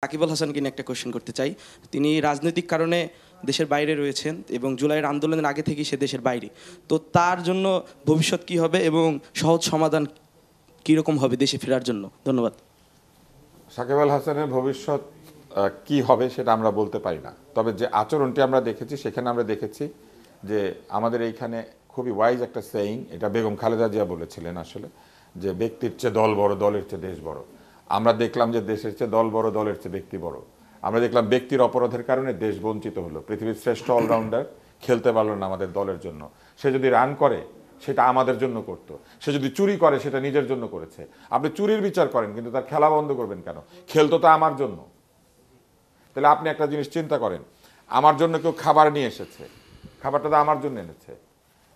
সাকিব আল হাসানকে নিয়ে একটা কোশ্চেন করতে চাই। তিনি রাজনৈতিক কারণে দেশের বাইরে রয়েছেন এবং জুলাইয়ের আন্দোলনের আগে থেকেই সে দেশের বাইরে। তো তার জন্য ভবিষ্যৎ কি হবে এবং সহজ সমাধান কীরকম হবে দেশে ফেরার জন্য? ধন্যবাদ। সাকিব আল হাসানের ভবিষ্যৎ কি হবে সেটা আমরা বলতে পারি না, তবে যে আচরণটি আমরা দেখেছি সেখানে আমরা দেখেছি যে আমাদের এইখানে খুবই ওয়াইজ একটা সেইং, এটা বেগম খালেদা জিয়া বলেছিলেন আসলে, যে ব্যক্তির চেয়ে দল বড়, দলের চেয়ে দেশ বড়। আমরা দেখলাম যে দেশের চেয়ে দল বড়, দলের চেয়ে ব্যক্তি বড়। আমরা দেখলাম ব্যক্তির অপরাধের কারণে দেশ বঞ্চিত হলো। পৃথিবীর শ্রেষ্ঠ অলরাউন্ডার খেলতে পারলো না আমাদের দলের জন্য। সে যদি রান করে সেটা আমাদের জন্য করতো, সে যদি চুরি করে সেটা নিজের জন্য করেছে। আপনি চুরির বিচার করেন কিন্তু তার খেলা বন্ধ করবেন কেন? খেলতো তো আমার জন্য। তাহলে আপনি একটা জিনিস চিন্তা করেন, আমার জন্য কেউ খাবার নিয়ে এসেছে, খাবারটা তো আমার জন্য এনেছে,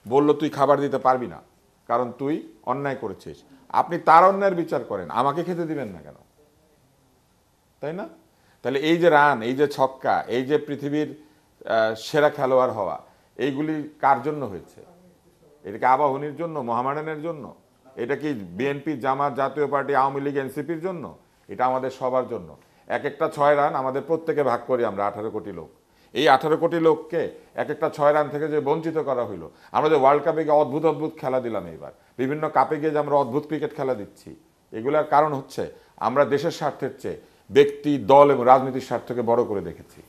বললো তুই খাবার দিতে পারবি না কারণ তুই অন্যায় করেছিস। আপনি তার অন্যায়ের বিচার করেন, আমাকে খেতে দিবেন না কেন? তাই না? তাহলে এই যে রান, এই যে ছক্কা, এই যে পৃথিবীর সেরা খেলোয়াড় হওয়া, এইগুলি কার জন্য হয়েছে? এটা কি আবাহনীর জন্য, মোহামেডানের জন্য? এটা কি বিএনপি, জামাত, জাতীয় পার্টি, আওয়ামী লীগ, এনসিপির জন্য? এটা আমাদের সবার জন্য। এক একটা 6 রান আমাদের প্রত্যেকে ভাগ করি আমরা, 18 কোটি লোক। এই 18 কোটি লোককে এক একটা 6 রান থেকে যে বঞ্চিত করা হইলো। আমরা যে ওয়ার্ল্ড কাপে গিয়ে অদ্ভুত অদ্ভুত খেলা দিলাম, এইবার বিভিন্ন কাপে গিয়ে যে আমরা অদ্ভুত ক্রিকেট খেলা দিচ্ছি, এগুলোর কারণ হচ্ছে আমরা দেশের স্বার্থের চেয়ে ব্যক্তি, দল এবং রাজনীতির স্বার্থকে বড় করে দেখেছি।